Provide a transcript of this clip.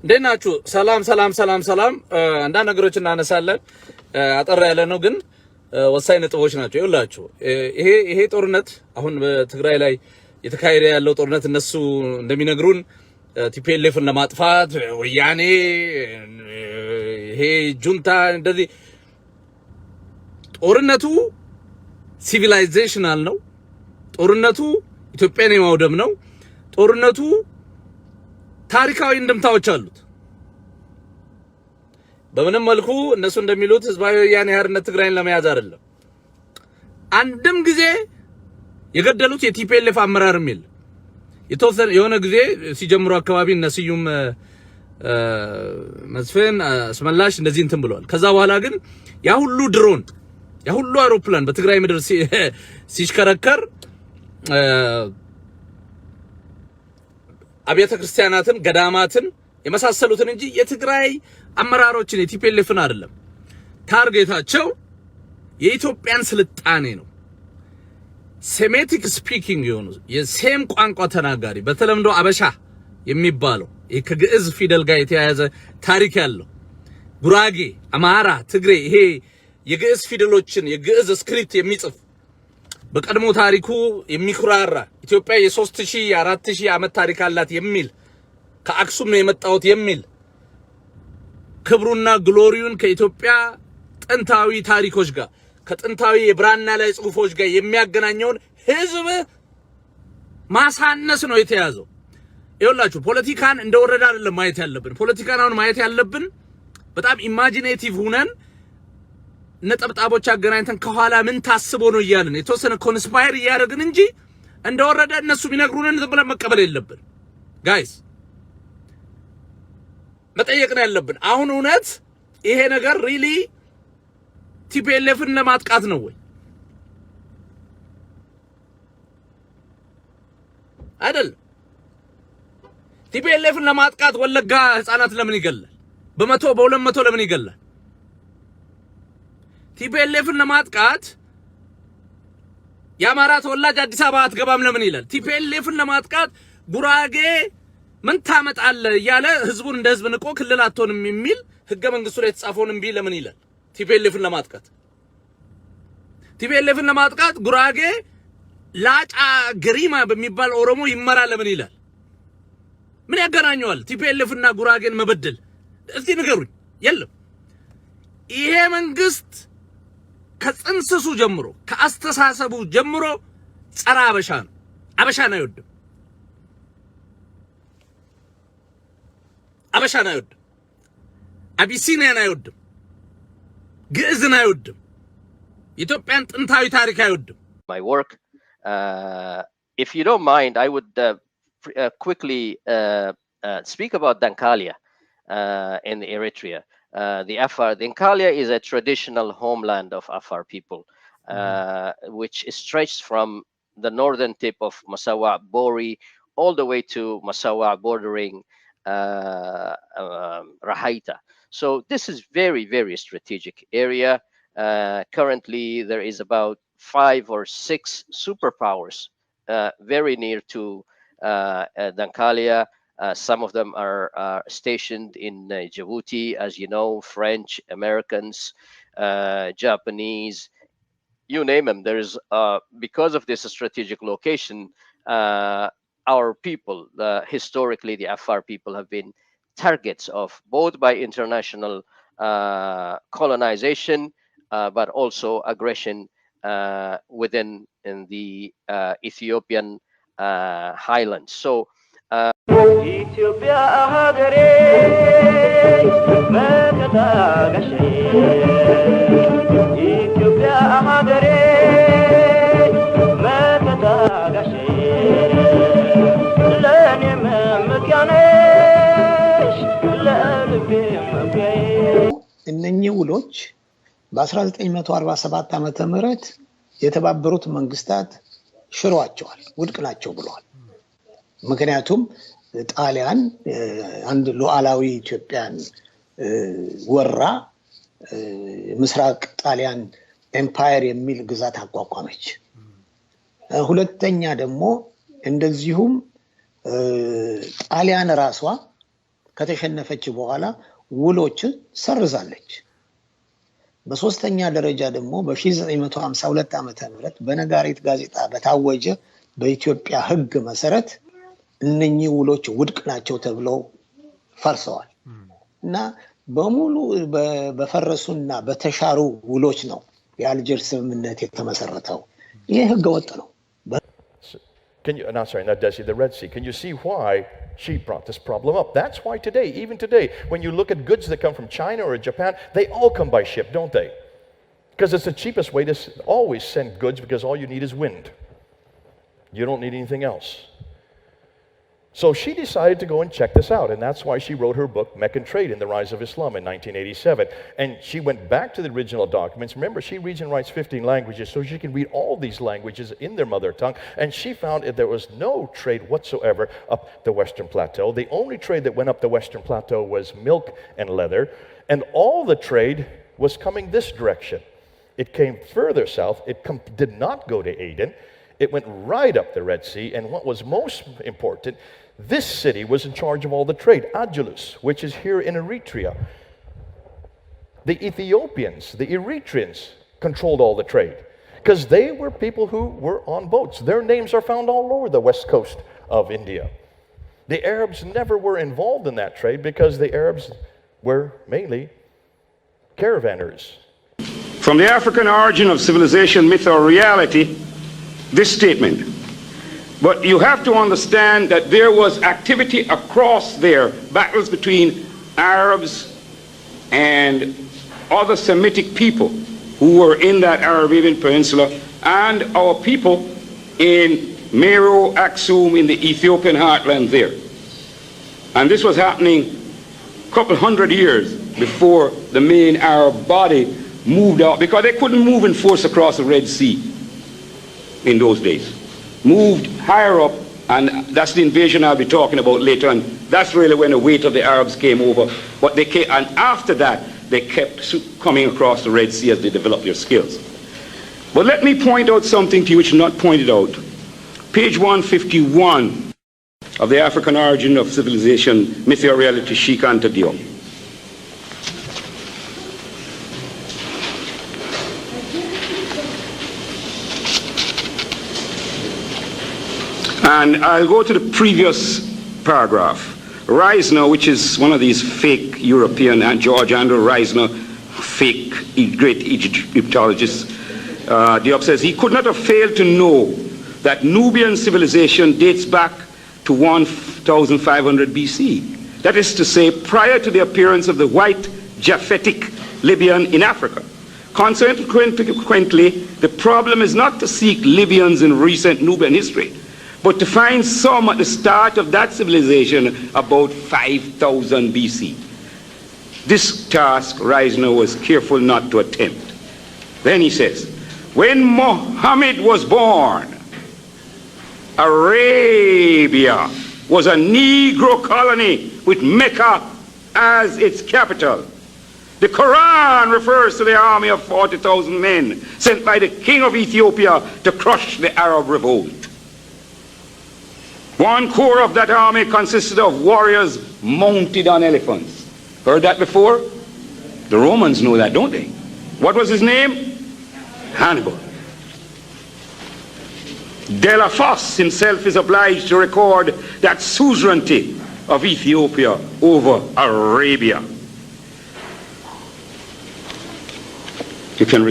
ደናቹ ሰላም አንዳንድ ነገሮች እናነሳለን አጠር ያለ ነው ግን ወሳኝ ነጥቦች ናቸው ይውላችሁ ይሄ ጦርነት አሁን በትግራይ ላይ የተካሄደ ያለው ጦርነት እነሱ እንደሚነግሩን ቲፒኤልኤፍን ለማጥፋት ወያኔ ይሄ ጁንታ እንደዚህ ጦርነቱ ሲቪላይዜሽናል ነው ጦርነቱ ኢትዮጵያን የማውደም ነው ጦርነቱ ታሪካዊ እንደምታዎች አሉት በምንም መልኩ እነሱ እንደሚሉት ህዝባዊ ወያኔ ሓርነት ትግራይን ለመያዝ አይደለም አንድም ጊዜ የገደሉት የቲፒኤልኤፍ አመራርም የለ የተወሰነ የሆነ ጊዜ ሲጀምሩ አካባቢ እነሱም መስፈን አስመላሽ እንደዚህ እንትን ብለዋል ከዛ በኋላ ግን ያ ሁሉ ድሮን ያ ሁሉ አውሮፕላን በትግራይ ምድር ሲሽከረከር አብያተ ክርስቲያናትን ገዳማትን የመሳሰሉትን እንጂ የትግራይ አመራሮችን የቲፒኤልኤፍን አይደለም ታርጌታቸው የኢትዮጵያን ስልጣኔ ነው ሴሜቲክ ስፒኪንግ የሆኑ የሴም ቋንቋ ተናጋሪ በተለምዶ አበሻ የሚባለው ከግዕዝ ፊደል ጋር የተያያዘ ታሪክ ያለው ጉራጌ አማራ ትግሬ ይሄ የግዕዝ ፊደሎችን የግዕዝ ስክሪፕት የሚጽፍ በቀድሞ ታሪኩ የሚኩራራ ኢትዮጵያ የ3000 የ4000 ዓመት ታሪክ አላት የሚል ከአክሱም ነው የመጣው የሚል ክብሩና ግሎሪውን ከኢትዮጵያ ጥንታዊ ታሪኮች ጋር ከጥንታዊ የብራና ላይ ጽሁፎች ጋር የሚያገናኘውን ህዝብ ማሳነስ ነው የተያዘው ይኸውላችሁ ፖለቲካን እንደወረደ አይደለም ማየት ያለብን ፖለቲካን አሁን ማየት ያለብን በጣም ኢማጂኔቲቭ ሆነን ነጠብጣቦች አገናኝተን ከኋላ ምን ታስቦ ነው ይያልን የተወሰነ ኮንስፓየር ያደርግን እንጂ እንደወረደ እነሱ ቢነግሩን ዝም ብለን መቀበል የለብን ጋይስ መጠየቅ ነው ያለብን አሁን እውነት ይሄ ነገር ሪሊ ቲፒኤልኤፍን ለማጥቃት ነው ወይ አይደል ቲፒኤልኤፍን ለማጥቃት ወለጋ ህፃናት ለምን ይገላል በመቶ በ200 ለምን ይገላል ቲፒኤልኤፍን ለማጥቃት የአማራ ተወላጅ አዲስ አበባ አትገባም ለምን ይላል ቲፒኤልኤፍን ለማጥቃት ጉራጌ ምን ታመጣለ ያለ ህዝቡን እንደ ህዝብ ንቆ ክልል አትሆንም የሚል ህገ መንግስቱ ላይ የተጻፈውን እንቢ ለምን ይላል ቲፒኤልኤፍን ለማጥቃት ጉራጌ ላጫ ግሪማ በሚባል ኦሮሞ ይመራ ለምን ይላል ምን ያገናኘዋል ቲፒኤልኤፍና ጉራጌን መበደል እስቲ ንገሩኝ የለም ይሄ መንግስት ከጽንስሱ ጀምሮ ከአስተሳሰቡ ጀምሮ ጸረ አበሻን አይወድም አበሻን አይወድም አቢሲኒያን አይወድም ግዕዝን አይወድም ኢትዮጵያን ጥንታዊ ታሪክ አይወድም my work if you don't mind I would quickly speak about Dankalia in Eritrea the Afar Dankalia is a traditional homeland of Afar people which is stretched from the northern tip of Massawa Bori all the way to Massawa bordering Rahaita so this is very strategic area currently there is about 5 or 6 superpowers very near to Dankalia some of them are stationed in Djibouti as you know French Americans Japanese you name them there's because of this strategic location our people historically the Afar people have been targets of both by international colonization but also aggression within in the Ethiopian highlands so ethiopia hadare matagashi ethiopia hadare matagashi lani mamkanash lalbi mabay እነኚህ ውሎች በ1947 ዓመተ ምህረት የተባበሩት መንግስታት ሽሯቸዋል ውድቅ ናቸው ብለዋል ምክንያቱም ጣሊያን አንድ ሉዓላዊ ኢትዮጵያን ወራ ምስራቅ ጣሊያን ኤምፓየር የሚል ግዛት አቋቋመች ሁለተኛ ደግሞ እንደዚሁም ጣሊያን ራሷ ከተሸነፈች በኋላ ውሎችን ሰርዛለች። በሶስተኛ ደረጃ ደግሞ በ1952 ዓመተ ምህረት በነጋሪት ጋዜጣ በታወጀ በኢትዮጵያ ሕግ መሰረት እነኚህ ውሎች ውድቅ ናቸው ተብለው ፈርሰዋል እና በሙሉ በፈረሱና በተሻሩ ውሎች ነው የአልጀር ስምምነት የተመሰረተው። ይሄ ሕገ ወጥ ነው። Can you, no, sorry, not Dead Sea, the Red Sea. Can you see why she brought this problem up? That's why today, even today, when you look at goods that come from China or Japan, they all come by ship, don't they? Because it's the cheapest way to always send goods, because all you need is wind. You don't need anything else. So she decided to go and check this out, and that's why she wrote her book, Meccan Trade and the Rise of Islam, in 1987. And she went back to the original documents. Remember, she reads and writes 15 languages, so she can read all these languages in their mother tongue. And she found that there was no trade whatsoever up the Western Plateau. The only trade that went up the Western Plateau was milk and leather, and all the trade was coming this direction. It came further south. It did not go to Aden. It went right up the Red Sea, and what was most important, this city was in charge of all the trade, Adulis, which is here in Eritrea. The Ethiopians, the Eritreans, controlled all the trade because they were people who were on boats. Their names are found all over the west coast of India. The Arabs never were involved in that trade because the Arabs were mainly caravanners. From the African origin of civilization, myth or reality, this statement. But you have to understand that there was activity across there, battles between Arabs and other Semitic people who were in that Arabian Peninsula and our people in Meru, Aksum, in the Ethiopian heartland there. And this was happening a couple hundred years before the main Arab body moved out, because they couldn't move in force across the Red Sea in those days. Moved higher up, and that's the invasion I'll be talking about later, and that's really when the weight of the Arabs came over. But they came, and after that, they kept coming across the Red Sea as they developed their skills. But let me point out something to you which is not pointed out. Page 151 of the African origin of civilization, myth or reality, Sheikh Anta Diop. And I'll go to the previous paragraph. Reisner, which is one of these fake European, and George Andrew Reisner, fake great Egyptologist, Diop says he could not have failed to know that Nubian civilization dates back to 1500 BC. That is to say, prior to the appearance of the white Japhetic Libyan in Africa. Consequently, the problem is not to seek Libyans in recent Nubian history, but to find some at the start of that civilization about 5000 BC. This task Reisner was careful not to attempt. Then he says, when Muhammad was born, Arabia was a Negro colony with Mecca as its capital. The Quran refers to the army of 40,000 men sent by the king of Ethiopia to crush the Arab revolt. One corps of that army consisted of warriors mounted on elephants. Heard that before? The Romans know that, don't they? What was his name? Hannibal. De la Fosse himself is obliged to record that suzerainty of Ethiopia over Arabia. You can